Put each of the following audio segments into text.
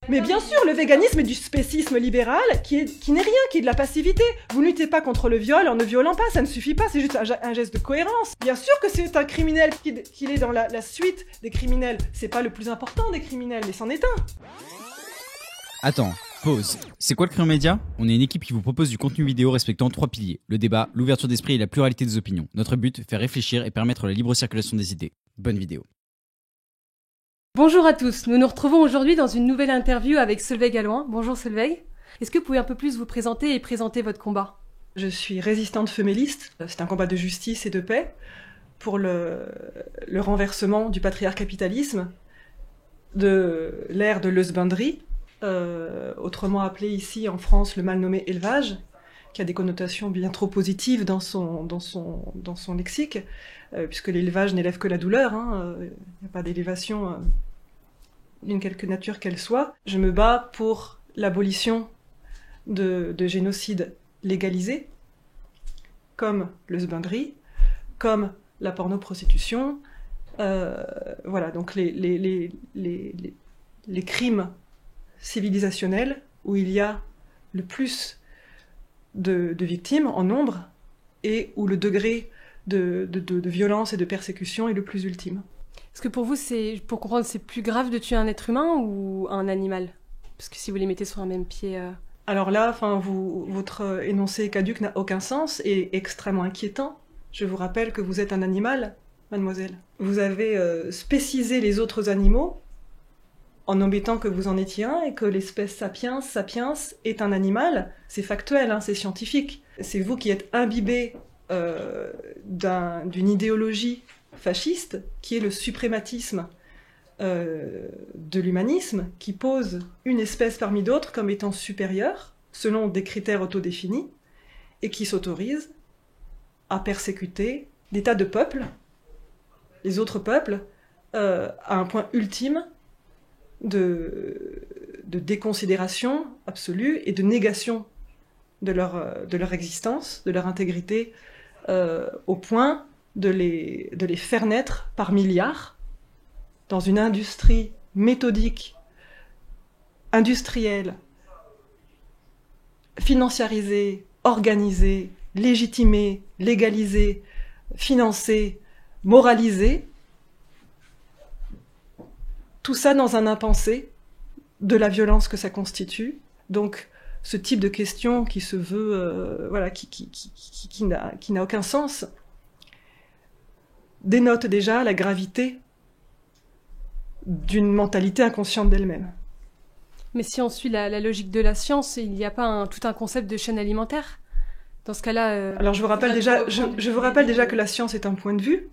Mais bien sûr, le véganisme est du spécisme libéral qui n'est rien, qui est de la passivité. Vous ne luttez pas contre le viol en ne violant pas, ça ne suffit pas, c'est juste un geste de cohérence. Bien sûr que c'est un criminel qu'il est dans la suite des criminels. C'est pas le plus important des criminels, mais c'en est un. Attends, pause. C'est quoi le Crayon Média ? On est une équipe qui vous propose du contenu vidéo respectant 3 piliers. Le débat, l'ouverture d'esprit et la pluralité des opinions. Notre but, faire réfléchir et permettre la libre circulation des idées. Bonne vidéo. Bonjour à tous, nous nous retrouvons aujourd'hui dans une nouvelle interview avec Solveig Allouin. Bonjour Solveig. Est-ce que vous pouvez un peu plus vous présenter et présenter votre combat ? Je suis résistante féméliste. C'est un combat de justice et de paix pour le renversement du patriarcat-capitalisme, de l'ère de l'husbandry, autrement appelé ici en France le mal nommé élevage, qui a des connotations bien trop positives dans son lexique, puisque l'élevage n'élève que la douleur, il n'y a pas d'élévation d'une quelque nature qu'elle soit. Je me bats pour l'abolition de génocides légalisés, comme l'husbandry, comme la pornoprostitution. Voilà, donc les crimes civilisationnels où il y a le plus de victimes en nombre et où le degré de violence et de persécution est le plus ultime. Est-ce que pour vous, pour comprendre, c'est plus grave de tuer un être humain ou un animal ? Parce que si vous les mettez sur un même pied... Alors là, votre énoncé caduc n'a aucun sens et extrêmement inquiétant. Je vous rappelle que vous êtes un animal, mademoiselle. Vous avez spécisé les autres animaux en omettant que vous en étiez un et que l'espèce sapiens est un animal. C'est factuel, c'est scientifique. C'est vous qui êtes imbibé d'une idéologie fasciste qui est le suprématisme de l'humanisme, qui pose une espèce parmi d'autres comme étant supérieure selon des critères autodéfinis et qui s'autorise à persécuter des tas de peuples, les autres peuples, à un point ultime de déconsidération absolue et de négation de leur existence, de leur intégrité, au point de les faire naître par milliards dans une industrie méthodique, industrielle, financiarisée, organisée, légitimée, légalisée, financée, moralisée. Tout ça dans un impensé de la violence que ça constitue. Donc, ce type de question qui se veut, qui n'a aucun sens, dénote déjà la gravité d'une mentalité inconsciente d'elle-même. Mais si on suit la logique de la science, il n'y a pas tout un concept de chaîne alimentaire ? Dans ce cas-là... Alors je vous rappelle déjà que la science est un point de vue.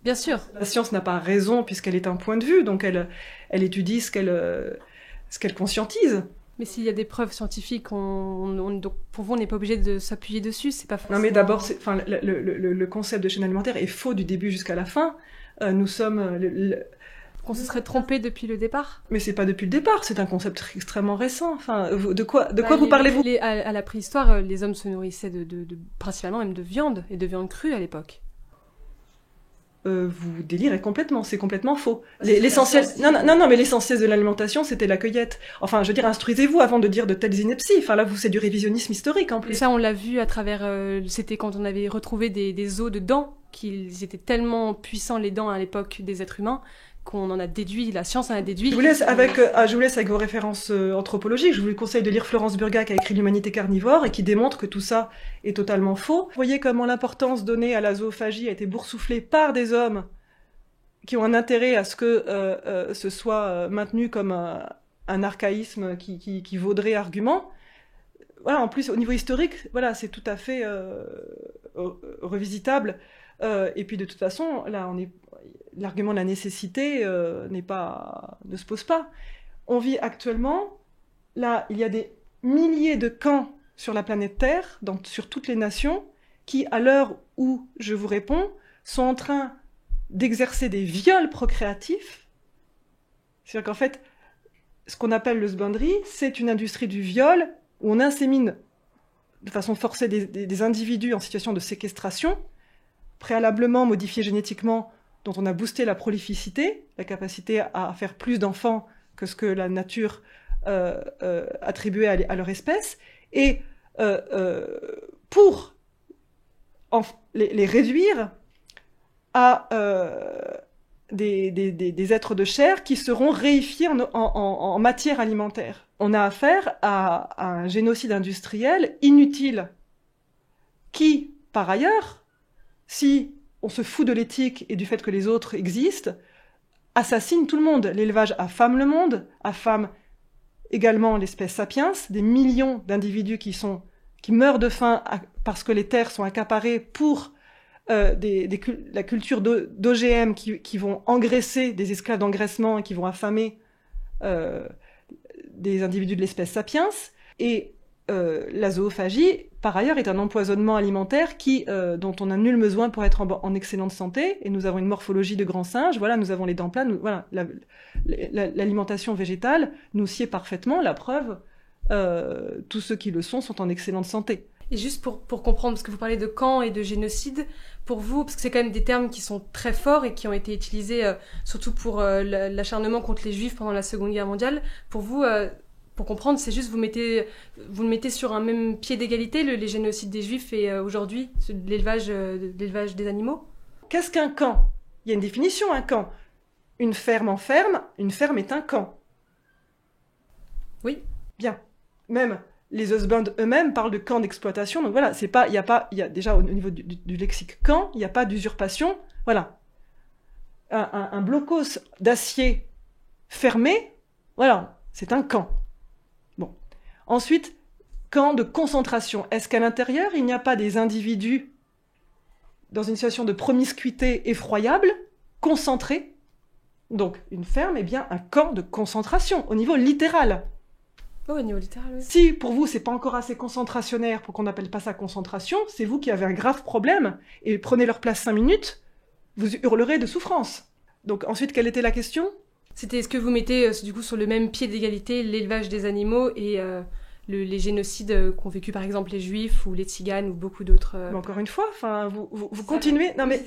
Bien sûr. La science n'a pas raison puisqu'elle est un point de vue, donc elle étudie ce qu'elle conscientise. Mais s'il y a des preuves scientifiques, donc pour vous, on n'est pas obligé de s'appuyer dessus, c'est pas forcément... Non mais d'abord, le concept de chaîne alimentaire est faux du début jusqu'à la fin. Nous sommes... Qu'on se serait trompé depuis le départ ? Mais c'est pas depuis le départ, c'est un concept extrêmement récent. Enfin, de quoi vous parlez-vous ? À la préhistoire, les hommes se nourrissaient principalement même de viande, et de viande crue à l'époque. Vous délirez complètement, c'est complètement faux. L'essentiel, non, mais l'essentiel de l'alimentation, c'était la cueillette. Enfin, je veux dire, instruisez-vous avant de dire de telles inepties. Enfin, là, c'est du révisionnisme historique, en plus. Et ça, on l'a vu à travers, c'était quand on avait retrouvé des os de dents, qu'ils étaient tellement puissants, les dents, à l'époque des êtres humains, qu'on en a déduit, la science en a déduit. Je vous laisse avec vos références anthropologiques. Je vous conseille de lire Florence Burga qui a écrit L'humanité carnivore et qui démontre que tout ça est totalement faux. Vous voyez comment l'importance donnée à la zoophagie a été boursouflée par des hommes qui ont un intérêt à ce que ce soit maintenu comme un archaïsme qui vaudrait argument. Voilà, en plus, au niveau historique, voilà, c'est tout à fait revisitable. Et puis de toute façon, là, l'argument de la nécessité ne se pose pas. On vit actuellement, là, il y a des milliers de camps sur la planète Terre, sur toutes les nations, qui, à l'heure où je vous réponds, sont en train d'exercer des viols procréatifs. C'est-à-dire qu'en fait, ce qu'on appelle le husbandry, c'est une industrie du viol où on insémine de façon forcée des individus en situation de séquestration, préalablement modifiés génétiquement, dont on a boosté la prolificité, la capacité à faire plus d'enfants que ce que la nature attribués à leur espèce, et pour les réduire à des êtres de chair qui seront réifiés en matière alimentaire. On a affaire à un génocide industriel inutile qui, par ailleurs, si on se fout de l'éthique et du fait que les autres existent, assassine tout le monde. L'élevage affame le monde, affame également l'espèce sapiens, des millions d'individus qui meurent de faim parce que les terres sont accaparées pour la culture d'OGM qui vont engraisser des esclaves d'engraissement et qui vont affamer des individus de l'espèce sapiens. Et la zoophagie, par ailleurs, est un empoisonnement alimentaire dont on n'a nul besoin pour être en excellente santé. Et nous avons une morphologie de grands singes. Voilà, nous avons les dents planes. Voilà, l'alimentation végétale nous sied parfaitement. La preuve, tous ceux qui le sont en excellente santé. Et juste pour comprendre, parce que vous parlez de camp et de génocide, pour vous, parce que c'est quand même des termes qui sont très forts et qui ont été utilisés surtout pour l'acharnement contre les Juifs pendant la Seconde Guerre mondiale, pour vous, pour comprendre, c'est juste vous le mettez sur un même pied d'égalité, les génocides des Juifs et aujourd'hui l'élevage des animaux? Qu'est-ce qu'un camp? Il y a une définition, un camp. Une ferme est un camp. Oui. Bien. Même les husbands eux-mêmes parlent de camp d'exploitation. Donc voilà, il y a déjà au niveau du lexique camp, il n'y a pas d'usurpation. Voilà. Un blocos d'acier fermé, voilà, c'est un camp. Bon. Ensuite, camp de concentration. Est-ce qu'à l'intérieur, il n'y a pas des individus dans une situation de promiscuité effroyable, concentrés? Donc, une ferme est bien un camp de concentration, au niveau littéral. Oh, au niveau littéral, oui. Si, pour vous, c'est pas encore assez concentrationnaire pour qu'on n'appelle pas ça concentration, c'est vous qui avez un grave problème, et prenez leur place 5 minutes, vous hurlerez de souffrance. Donc, ensuite, quelle était la question? C'était, est-ce que vous mettez, du coup, sur le même pied d'égalité l'élevage des animaux et les génocides qu'ont vécu, par exemple, les Juifs ou les Tziganes ou beaucoup d'autres... Mais encore une fois, vous continuez... Non, mais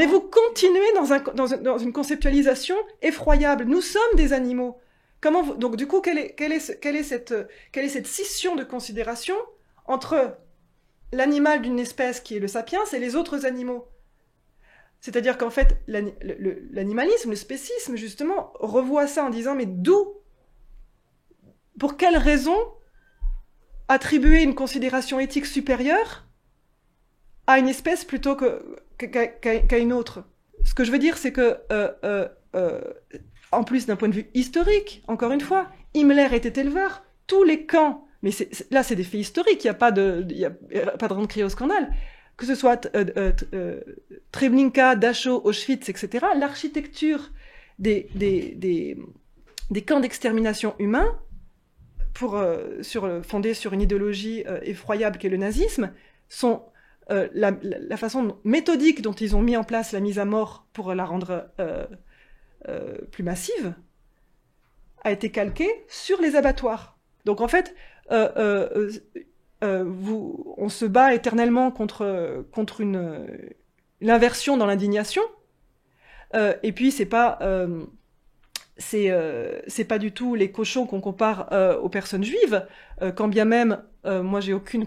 vous continuez dans une conceptualisation effroyable. Nous sommes des animaux. Donc, du coup, quelle est cette scission de considération entre l'animal d'une espèce qui est le sapiens et les autres animaux? C'est-à-dire qu'en fait, l'animalisme, le spécisme, justement, revoit ça en disant, mais pour quelle raison attribuer une considération éthique supérieure à une espèce plutôt qu'à une autre? Ce que je veux dire, c'est que, en plus d'un point de vue historique, encore une fois, Himmler était éleveur, tous les camps, mais là c'est des faits historiques, il n'y a pas de raison de crier au scandale, que ce soit Treblinka, Dachau, Auschwitz, etc., l'architecture des camps d'extermination humains, fondés sur une idéologie effroyable qu'est le nazisme, sont la façon méthodique dont ils ont mis en place la mise à mort pour la rendre plus massive, a été calquée sur les abattoirs. Donc en fait, on se bat éternellement contre l'inversion dans l'indignation, et puis c'est pas du tout les cochons qu'on compare aux personnes juives, quand bien même moi j'ai aucun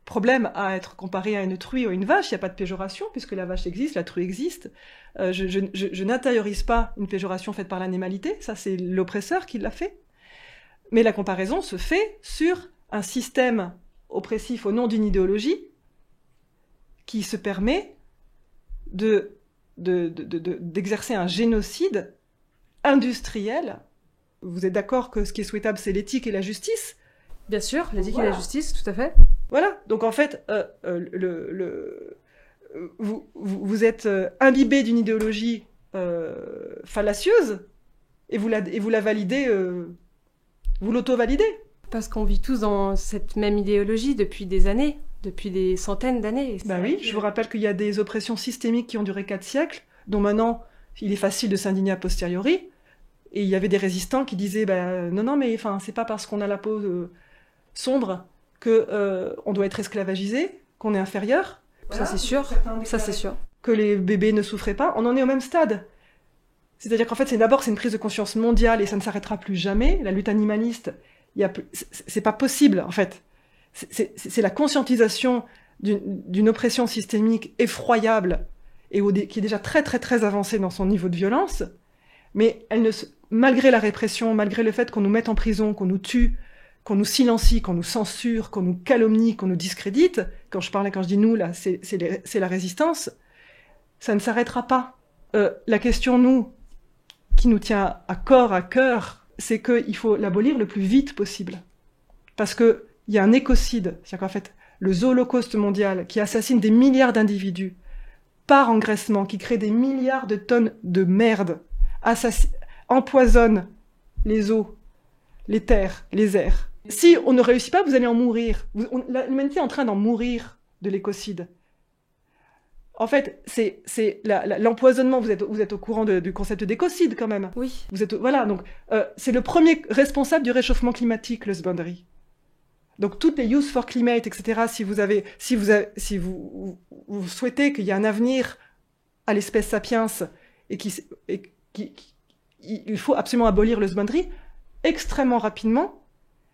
problème à être comparé à une truie ou une vache, il n'y a pas de péjoration puisque la vache existe, la truie existe. Je n'intériorise pas une péjoration faite par l'animalité, ça c'est l'oppresseur qui l'a fait. Mais la comparaison se fait sur un système oppressif au nom d'une idéologie qui se permet d'exercer un génocide industriel. Vous êtes d'accord que ce qui est souhaitable, c'est l'éthique et la justice? Bien sûr, l'éthique et la justice, tout à fait. Voilà, donc en fait, vous êtes imbibé d'une idéologie fallacieuse et vous la validez, vous l'auto-validez. Parce qu'on vit tous dans cette même idéologie depuis des années, depuis des centaines d'années. Ben oui, je vous rappelle qu'il y a des oppressions systémiques qui ont duré 4 siècles, dont maintenant il est facile de s'indigner a posteriori. Et il y avait des résistants qui disaient non, mais c'est pas parce qu'on a la peau sombre qu'on doit être esclavagisé, qu'on est inférieur. Voilà, ça c'est sûr, ça c'est sûr. Que les bébés ne souffraient pas. On en est au même stade. C'est-à-dire qu'en fait, c'est une prise de conscience mondiale et ça ne s'arrêtera plus jamais. La lutte animaliste, c'est pas possible, en fait. C'est la conscientisation d'une oppression systémique effroyable et qui est déjà très, très, très avancée dans son niveau de violence. Mais malgré la répression, malgré le fait qu'on nous mette en prison, qu'on nous tue, qu'on nous silencie, qu'on nous censure, qu'on nous calomnie, qu'on nous discrédite, quand je dis nous, là, c'est la résistance, ça ne s'arrêtera pas. La question, nous, qui nous tient à cœur, c'est qu'il faut l'abolir le plus vite possible. Parce qu'il y a un écocide, c'est-à-dire qu'en fait, le Holocauste mondial, qui assassine des milliards d'individus par engraissement, qui crée des milliards de tonnes de merde, empoisonne les eaux, les terres, les airs. Si on ne réussit pas, vous allez en mourir. L'humanité est en train d'en mourir de l'écocide. En fait, c'est l'empoisonnement. Vous êtes au courant du concept d'écocide quand même. Oui. Voilà. Donc, c'est le premier responsable du réchauffement climatique, le Sbandry. Donc, toutes les Youth for Climate, etc. Si vous souhaitez qu'il y ait un avenir à l'espèce sapiens et il faut absolument abolir le Sbandry extrêmement rapidement,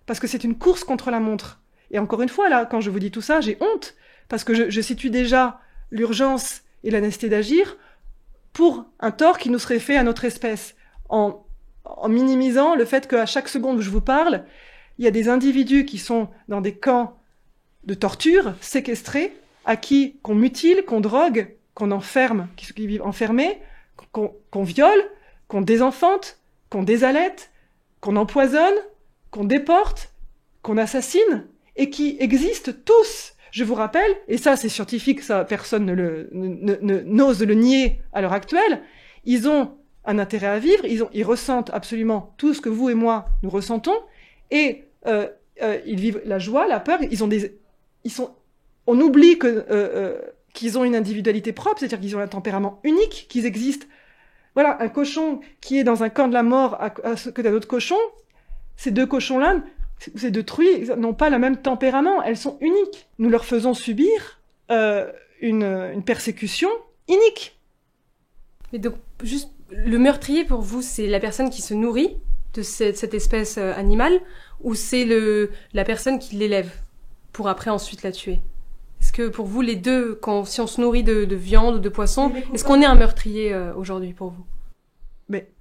parce que c'est une course contre la montre. Et encore une fois, là, quand je vous dis tout ça, j'ai honte, parce que je situe déjà l'urgence et la nécessité d'agir pour un tort qui nous serait fait à notre espèce, en minimisant le fait qu'à chaque seconde où je vous parle, il y a des individus qui sont dans des camps de torture, séquestrés, qu'on mutile, qu'on drogue, qu'on enferme, qui vivent enfermés, qu'on viole, qu'on désenfante, qu'on désalète, qu'on empoisonne, qu'on déporte, qu'on assassine, et qui existent tous. Je vous rappelle, et ça c'est scientifique, ça personne n'ose le nier à l'heure actuelle, ils ont un intérêt à vivre, ils ressentent absolument tout ce que vous et moi nous ressentons, et ils vivent la joie, la peur, on oublie qu'ils ont une individualité propre, c'est-à-dire qu'ils ont un tempérament unique, qu'ils existent. Voilà, un cochon qui est dans un camp de la mort à côté d'un autre cochon, ces deux cochons-là, ces deux truies, n'ont pas le même tempérament, elles sont uniques. Nous leur faisons subir une persécution unique. Mais donc, juste, le meurtrier pour vous, c'est la personne qui se nourrit de cette espèce animale, ou c'est la personne qui l'élève pour après ensuite la tuer? Est-ce que pour vous, les deux, si on se nourrit de viande ou de poisson, est-ce qu'on est un meurtrier aujourd'hui pour vous? Mais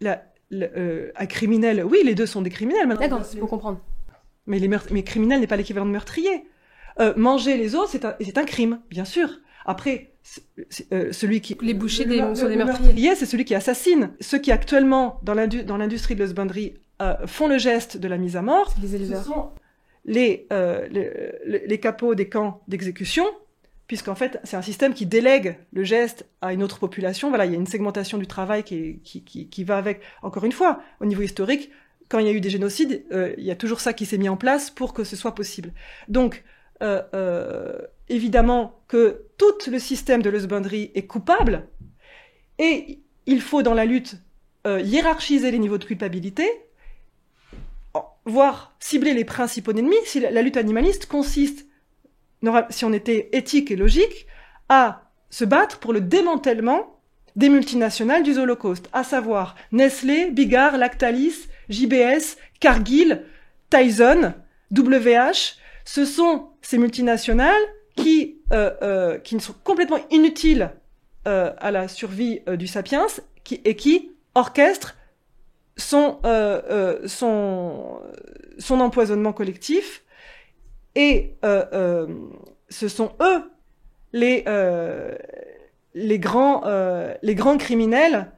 un criminel, oui, les deux sont des criminels maintenant. D'accord, c'est pour comprendre. Mais criminel n'est pas l'équivalent de meurtrier. Manger les os, c'est un crime, bien sûr. Après, celui qui... Les bouchers sont des meurtriers. C'est celui qui assassine. Ceux qui actuellement, dans l'industrie de l'husbandry, font le geste de la mise à mort, les éleveurs. Ce sont les capots des camps d'exécution, puisqu'en fait, c'est un système qui délègue le geste à une autre population. Voilà, il y a une segmentation du travail qui va avec. Encore une fois, au niveau historique, quand il y a eu des génocides, il y a toujours ça qui s'est mis en place pour que ce soit possible. Donc, évidemment que tout le système de l'husbandry est coupable, et il faut, dans la lutte, hiérarchiser les niveaux de culpabilité, voire cibler les principaux ennemis. Si la lutte animaliste consiste, si on était éthique et logique, à se battre pour le démantèlement des multinationales du Holocauste, à savoir Nestlé, Bigard, Lactalis, JBS, Cargill, Tyson, WH. Ce sont ces multinationales qui sont complètement inutiles à la survie du sapiens et qui orchestrent son empoisonnement collectif, et ce sont eux les grands criminels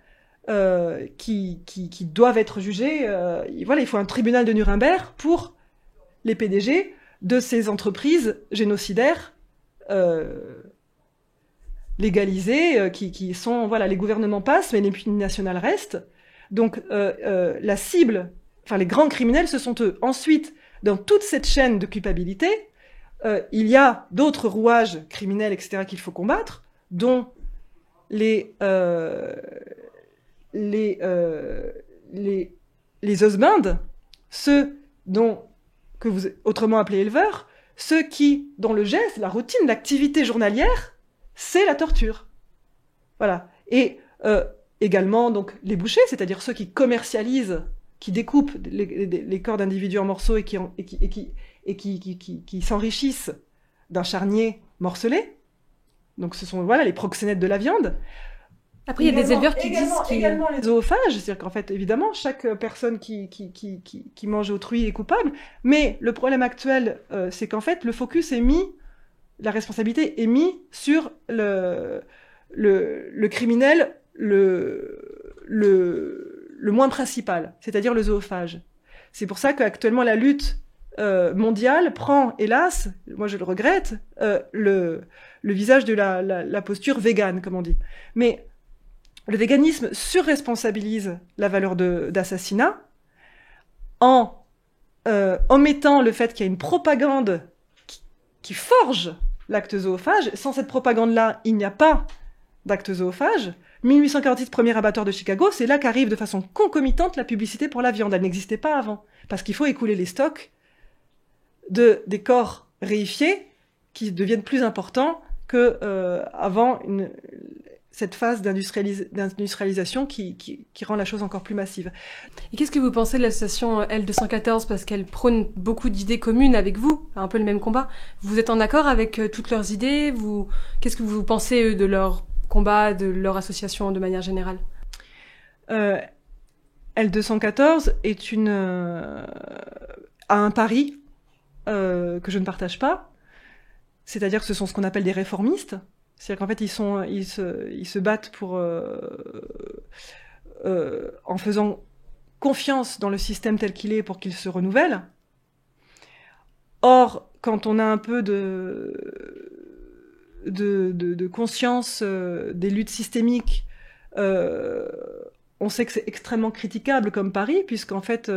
qui doivent être jugés. Voilà, il faut un tribunal de Nuremberg pour les PDG de ces entreprises génocidaires légalisées, qui sont, voilà, les gouvernements passent, mais les multinationales restent. Donc, la cible, enfin, les grands criminels, ce sont eux. Ensuite, dans toute cette chaîne de culpabilité, il y a d'autres rouages criminels, etc., qu'il faut combattre, dont les husbands, ceux que vous autrement appelez éleveurs, ceux dont le geste, la routine, l'activité journalière, c'est la torture. Voilà. Et également donc les bouchers, c'est-à-dire ceux qui commercialisent, qui découpent les corps d'individus en morceaux et qui s'enrichissent d'un charnier morcelé. Donc ce sont les proxénètes de la viande. Après, il y a des éleveurs qui disent également les zoophages, c'est-à-dire qu'en fait, évidemment, chaque personne qui mange autrui est coupable. Mais le problème actuel, c'est qu'en fait, la responsabilité est mise sur le criminel le moins principal, c'est-à-dire le zoophage. C'est pour ça qu'actuellement, la lutte mondiale prend, hélas, moi je le regrette, le visage de la posture végane, comme on dit. Mais le véganisme surresponsabilise la valeur d'assassinat en omettant le fait qu'il y a une propagande qui forge l'acte zoophage. Sans cette propagande-là, il n'y a pas d'acte zoophage. 1846, premier abattoir de Chicago, c'est là qu'arrive de façon concomitante la publicité pour la viande. Elle n'existait pas avant, parce qu'il faut écouler les stocks des corps réifiés qui deviennent plus importants qu'avant cette phase d'industrialisation qui rend la chose encore plus massive. Et qu'est-ce que vous pensez de l'association L214 ? Parce qu'elle prône beaucoup d'idées communes avec vous, un peu le même combat. Vous êtes en accord avec toutes leurs idées ? Qu'est-ce que vous pensez de leur combat, de leur association de manière générale ? L214 a un pari que je ne partage pas, c'est-à-dire que ce sont ce qu'on appelle des réformistes. C'est-à-dire qu'en fait, ils se battent en faisant confiance dans le système tel qu'il est pour qu'il se renouvelle. Or, quand on a un peu de conscience des luttes systémiques, on sait que c'est extrêmement critiquable comme pari, puisqu'en fait,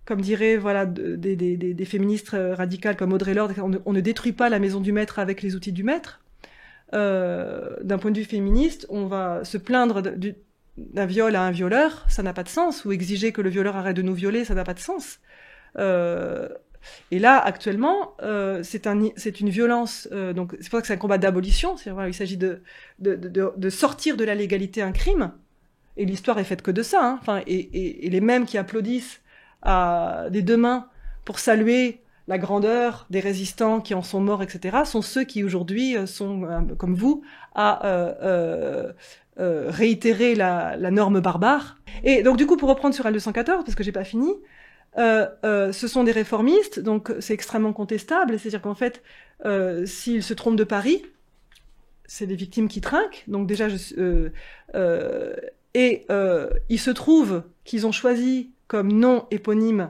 comme diraient des féministes radicales comme Audre Lorde, on ne détruit pas la maison du maître avec les outils du maître. D'un point de vue féministe, on va se plaindre d'un viol à un violeur, ça n'a pas de sens, ou exiger que le violeur arrête de nous violer, ça n'a pas de sens. Et là, actuellement, c'est une violence, donc c'est pour ça que c'est un combat d'abolition, il s'agit de sortir de la légalité un crime, et l'histoire est faite que de ça, hein. Enfin, et les mêmes qui applaudissent des deux mains pour saluer la grandeur des résistants qui en sont morts, etc., sont ceux qui aujourd'hui sont, comme vous, à réitérer la norme barbare. Et donc du coup, pour reprendre sur L214, parce que j'ai pas fini, ce sont des réformistes, donc c'est extrêmement contestable, c'est-à-dire qu'en fait, s'ils se trompent de pari, c'est des victimes qui trinquent, donc déjà, il se trouve qu'ils ont choisi comme nom éponyme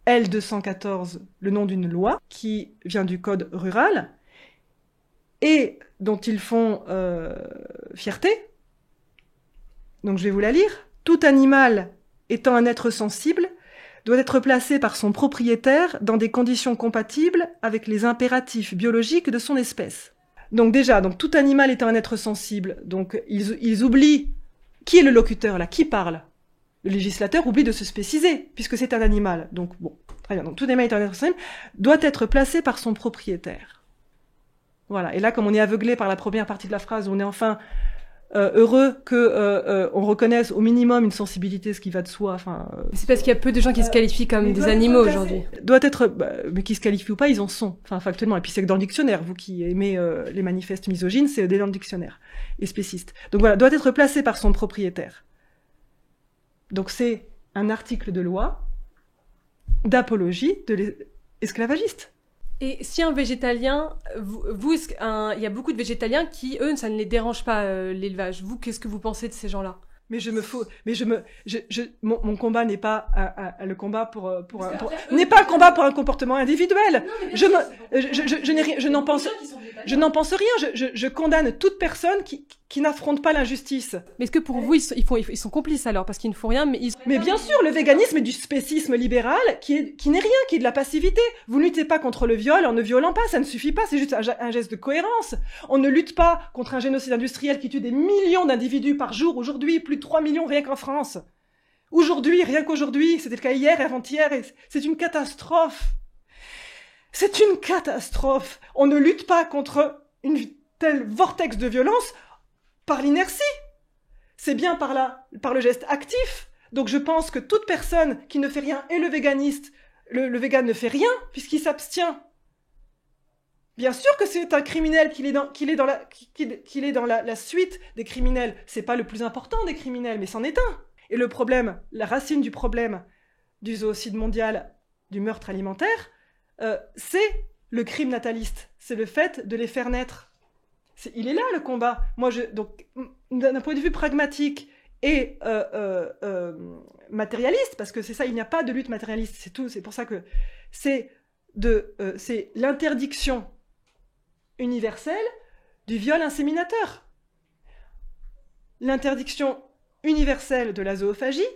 L214, le nom d'une loi qui vient du code rural et dont ils font fierté. Donc je vais vous la lire. Tout animal étant un être sensible doit être placé par son propriétaire dans des conditions compatibles avec les impératifs biologiques de son espèce. Donc déjà, tout animal étant un être sensible, donc ils oublient qui est le locuteur là, qui parle. Le législateur oublie de se spéciser, puisque c'est un animal. Donc, bon, très bien. Donc, tout animal étant un être sensible doit être placé par son propriétaire. Voilà. Et là, comme on est aveuglé par la première partie de la phrase, on est enfin heureux qu'on reconnaisse au minimum une sensibilité, ce qui va de soi. C'est parce qu'il y a peu de gens qui se qualifient comme des animaux aujourd'hui. Doit être, mais qui se qualifient ou pas, ils en sont. Enfin, factuellement. Et puis c'est que dans le dictionnaire, vous qui aimez les manifestes misogynes, c'est dans le dictionnaire et spécistes. Donc voilà, doit être placé par son propriétaire. Donc c'est un article de loi d'apologie de l'esclavagiste. Et si un végétalien, il y a beaucoup de végétaliens qui, eux, ça ne les dérange pas l'élevage. Vous, qu'est-ce que vous pensez de ces gens-là ? Mon combat n'est pas le combat n'est pas un combat pour un comportement individuel. Je n'en pense rien. Je condamne toute personne qui n'affronte pas l'injustice. Mais est-ce que pour vous, ils sont complices alors parce qu'ils ne font rien, mais bien sûr, le véganisme est du spécisme libéral qui n'est rien, qui est de la passivité. Vous ne luttez pas contre le viol en ne violant pas, ça ne suffit pas, c'est juste un geste de cohérence. On ne lutte pas contre un génocide industriel qui tue des millions d'individus par jour. Aujourd'hui, plus de 3 millions rien qu'en France. Aujourd'hui, rien qu'aujourd'hui, c'était le cas hier et avant-hier, et c'est une catastrophe. C'est une catastrophe. On ne lutte pas contre une telle vortex de violence par l'inertie. c'est bien par le geste actif. Donc je pense que toute personne qui ne fait rien, et le véganiste, le végan ne fait rien puisqu'il s'abstient. Bien sûr que c'est un criminel qu'il est dans la suite des criminels. C'est pas le plus important des criminels, mais c'en est un. Et le problème, la racine du problème du zoocide mondial, du meurtre alimentaire, c'est le crime nataliste. C'est le fait de les faire naître. Il est là le combat. Donc, d'un point de vue pragmatique et matérialiste, parce que c'est ça, il n'y a pas de lutte matérialiste, c'est tout. C'est pour ça que c'est l'interdiction universelle du viol inséminateur. L'interdiction universelle de la zoophagie,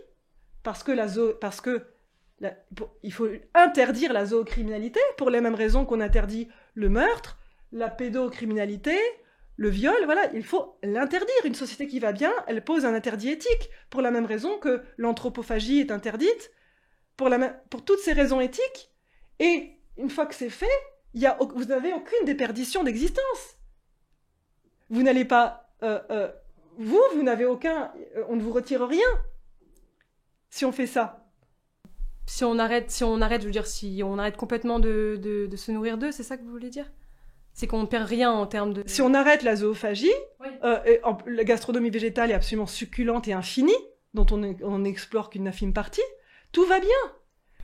il faut interdire la zoocriminalité pour les mêmes raisons qu'on interdit le meurtre, la pédocriminalité, le viol, voilà, il faut l'interdire. Une société qui va bien, elle pose un interdit éthique, pour la même raison que l'anthropophagie est interdite, pour toutes ces raisons éthiques, et une fois que c'est fait, vous n'avez aucune déperdition d'existence. Vous n'allez pas... vous n'avez aucun... on ne vous retire rien si on fait ça. Si on arrête, si on arrête complètement de se nourrir d'eux, c'est ça que vous voulez dire? C'est qu'on ne perd rien en termes de... Si on arrête la zoophagie, oui. La gastronomie végétale est absolument succulente et infinie, dont on n'explore qu'une infime partie, tout va bien.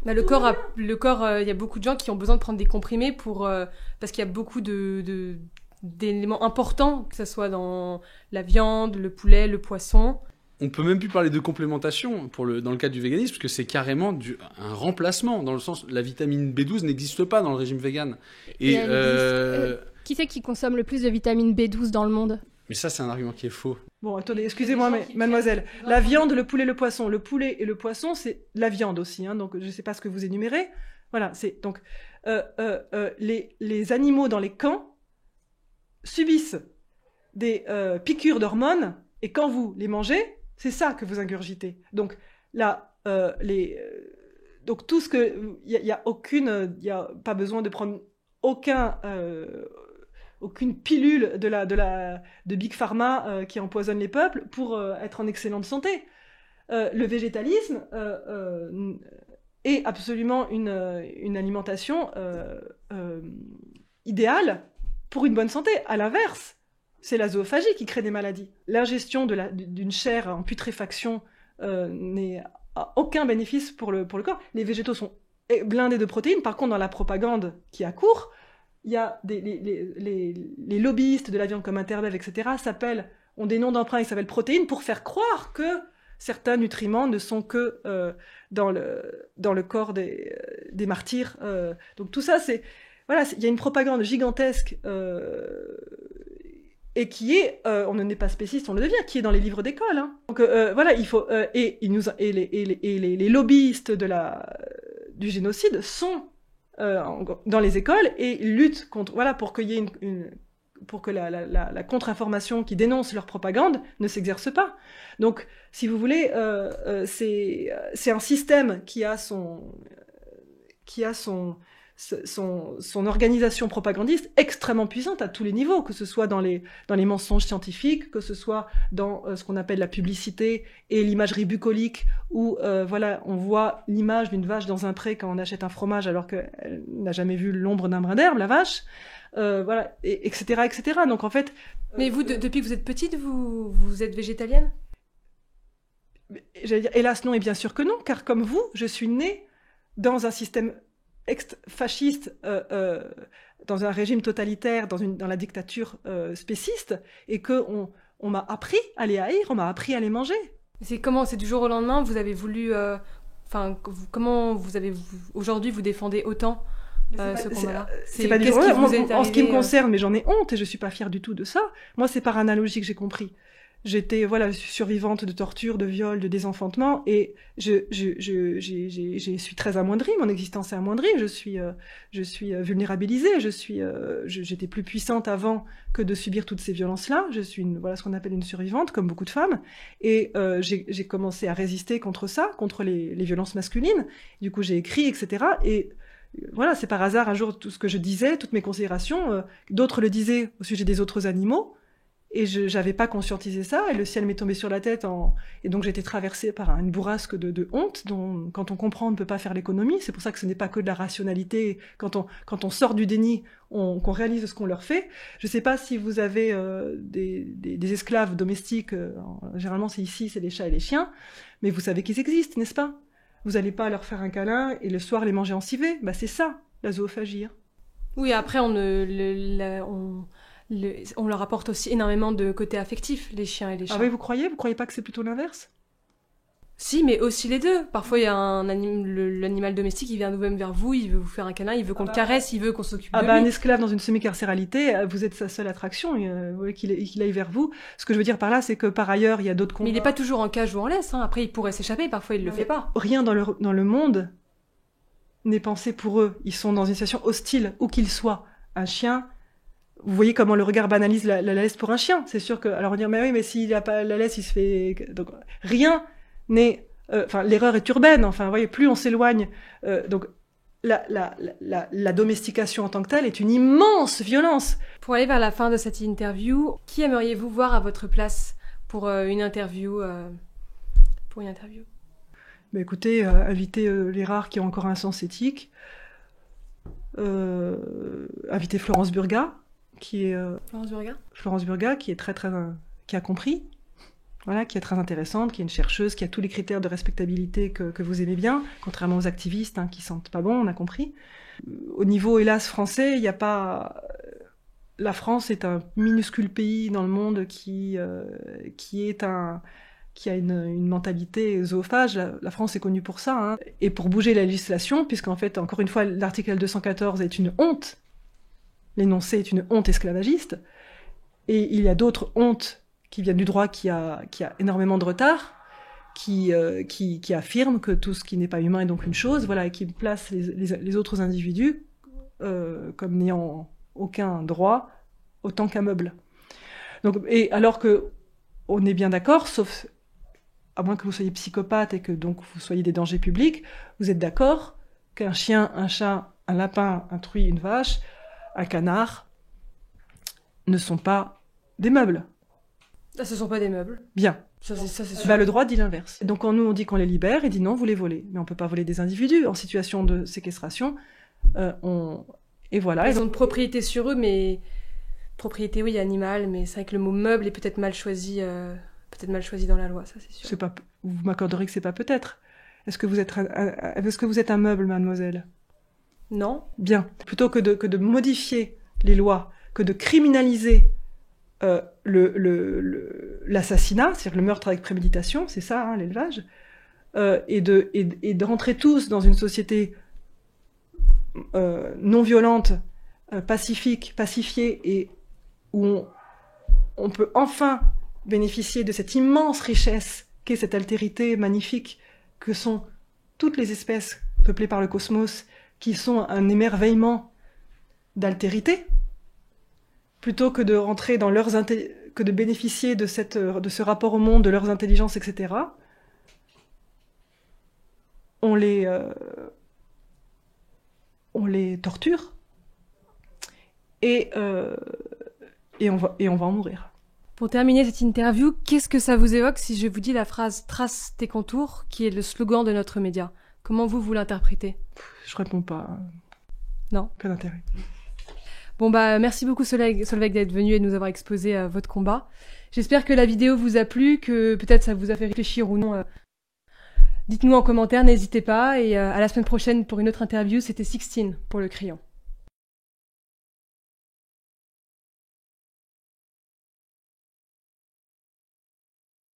Bah, le corps, il y a beaucoup de gens qui ont besoin de prendre des comprimés parce qu'il y a beaucoup d'éléments importants, que ce soit dans la viande, le poulet, le poisson. On peut même plus parler de complémentation dans le cas du véganisme, parce que c'est carrément un remplacement, dans le sens la vitamine B12 n'existe pas dans le régime vegan. Qui c'est qui consomme le plus de vitamine B12 dans le monde? Mais ça, c'est un argument qui est faux. Bon, attendez, excusez-moi, mais mademoiselle, la viande, le poulet, le poisson. Le poulet et le poisson, c'est la viande aussi, hein, donc je ne sais pas ce que vous énumérez. Voilà, c'est donc les animaux dans les camps subissent des piqûres d'hormones, et quand vous les mangez, c'est ça que vous ingurgitez. Donc là, donc tout ce que il y a pas besoin de prendre aucune pilule de Big Pharma qui empoisonne les peuples pour être en excellente santé. Le végétalisme est absolument une alimentation idéale pour une bonne santé. À l'inverse, c'est la zoophagie qui crée des maladies. L'ingestion d'une chair en putréfaction n'a aucun bénéfice pour le corps. Les végétaux sont blindés de protéines. Par contre, dans la propagande qui accourt, il y a les lobbyistes de la viande comme Interbev, etc., ont des noms d'emprunt qui s'appellent protéines pour faire croire que certains nutriments ne sont que dans le corps des martyrs. Donc tout ça, voilà, il y a une propagande gigantesque et qui est, on ne n'est pas spéciste, on le devient, qui est dans les livres d'école. Hein. Donc voilà, il faut les lobbyistes du génocide sont dans les écoles et luttent contre, voilà, pour qu'il y ait pour que la contre-information qui dénonce leur propagande ne s'exerce pas. Donc, si vous voulez, c'est un système qui a son organisation propagandiste extrêmement puissante à tous les niveaux, que ce soit dans les mensonges scientifiques, que ce soit dans ce qu'on appelle la publicité et l'imagerie bucolique, où voilà, on voit l'image d'une vache dans un pré quand on achète un fromage alors qu'elle n'a jamais vu l'ombre d'un brin d'herbe, la vache, voilà, etc., etc. Donc en fait... Mais vous, depuis que vous êtes petite, vous êtes végétalienne? J'allais dire, hélas non, et bien sûr que non, car comme vous, je suis née dans un système fasciste, dans un régime totalitaire, dans la dictature spéciste, et qu'on m'a appris à les haïr, on m'a appris à les manger. C'est du jour au lendemain, vous avez voulu... comment vous avez... Aujourd'hui, vous défendez autant ce combat-là? C'est pas du jour au lendemain. En ce qui me concerne, mais j'en ai honte, et je suis pas fière du tout de ça. Moi, c'est par analogie que j'ai compris. J'étais survivante de torture, de viol, de désenfantement, et je suis très amoindrie, mon existence est amoindrie, je suis vulnérabilisée, j'étais plus puissante avant que de subir toutes ces violences-là, je suis ce qu'on appelle une survivante, comme beaucoup de femmes, et j'ai commencé à résister contre ça, contre les violences masculines, du coup j'ai écrit, etc., et voilà, c'est par hasard un jour tout ce que je disais, toutes mes considérations, d'autres le disaient au sujet des autres animaux, Et j'avais pas conscientisé ça, et le ciel m'est tombé sur la tête, et donc j'ai été traversée par une bourrasque de honte, dont quand on comprend, on ne peut pas faire l'économie. C'est pour ça que ce n'est pas que de la rationalité. Quand on sort du déni, qu'on réalise ce qu'on leur fait. Je sais pas si vous avez des esclaves domestiques, généralement c'est ici, c'est les chats et les chiens, mais vous savez qu'ils existent, n'est-ce pas? Vous n'allez pas leur faire un câlin et le soir les manger en civet. Bah c'est ça, la zoophagie. Oui, après on leur apporte aussi énormément de côté affectif, les chiens et les chats. Ah oui, vous croyez pas que c'est plutôt l'inverse? Si, mais aussi les deux. Parfois, il y a l'animal domestique, il vient nous-mêmes vers vous, il veut vous faire un câlin, il veut qu'on le caresse, il veut qu'on s'occupe de lui. Un esclave dans une semi-carcéralité, vous êtes sa seule attraction, vous voulez qu'il aille vers vous. Ce que je veux dire par là, c'est que par ailleurs, il y a d'autres... Mais il n'est pas toujours en cage ou en laisse, hein. Après il pourrait s'échapper, parfois il le fait pas. Rien dans le monde n'est pensé pour eux. Ils sont dans une situation hostile, où qu'ils soient. Un chien... Vous voyez comment le regard banalise la laisse pour un chien. C'est sûr que... Alors on dit, mais oui, mais s'il n'a pas la laisse, il se fait... Donc, rien n'est... l'erreur est urbaine. Enfin, vous voyez, plus on s'éloigne... donc, la domestication en tant que telle est une immense violence. Pour aller vers la fin de cette interview, qui aimeriez-vous voir à votre place pour une interview Mais écoutez, invitez les rares qui ont encore un sens éthique. Invitez Florence Burga, qui est Florence Burga, qui est très qui a compris, voilà, qui est très intéressante, qui est une chercheuse, qui a tous les critères de respectabilité que vous aimez bien, contrairement aux activistes qui sentent pas bon, on a compris. Au niveau, hélas, français, il n'y a pas... La France est un minuscule pays dans le monde qui a une mentalité zoophage. La France est connue pour ça, et pour bouger la législation, puisqu'en fait, encore une fois, l'article 214 est une honte. L'énoncé est une honte esclavagiste, et il y a d'autres hontes qui viennent du droit qui a énormément de retard, qui affirment que tout ce qui n'est pas humain est donc une chose, voilà, et qui place les autres individus comme n'ayant aucun droit autant qu'un meuble. Donc, et alors que on est bien d'accord, sauf à moins que vous soyez psychopathe et que donc vous soyez des dangers publics, vous êtes d'accord qu'un chien, un chat, un lapin, un truie, une vache, un canard ne sont pas des meubles. Ah, ce sont pas des meubles. Bien. Ça, c'est sûr. Le droit dit l'inverse. Donc quand nous on dit qu'on les libère, il dit non, vous les volez. Mais on peut pas voler des individus en situation de séquestration. Et voilà. Ils ont une propriété sur eux, mais propriété oui animale, mais c'est vrai que le mot meuble est peut-être mal choisi dans la loi, ça c'est sûr. Vous m'accorderez que c'est pas peut-être. Est-ce que vous êtes un meuble, mademoiselle? Non. Bien. Plutôt que de modifier les lois, que de criminaliser l'assassinat, c'est-à-dire le meurtre avec préméditation, c'est ça, l'élevage, et de rentrer tous dans une société non violente, pacifique, pacifiée, et où on peut enfin bénéficier de cette immense richesse qu'est cette altérité magnifique que sont toutes les espèces peuplées par le cosmos, qui sont un émerveillement d'altérité, plutôt que de rentrer dans que de bénéficier de ce rapport au monde, de leurs intelligences, etc. On les torture et on va en mourir. Pour terminer cette interview, qu'est-ce que ça vous évoque si je vous dis la phrase « Trace tes contours » qui est le slogan de notre média? Comment vous l'interprétez? Je réponds pas. Non. Pas d'intérêt. Bon merci beaucoup Solveig d'être venu et de nous avoir exposé votre combat. J'espère que la vidéo vous a plu, que peut-être ça vous a fait réfléchir ou non. Dites-nous en commentaire, n'hésitez pas, et à la semaine prochaine pour une autre interview. C'était Sixtine pour Le Crayon.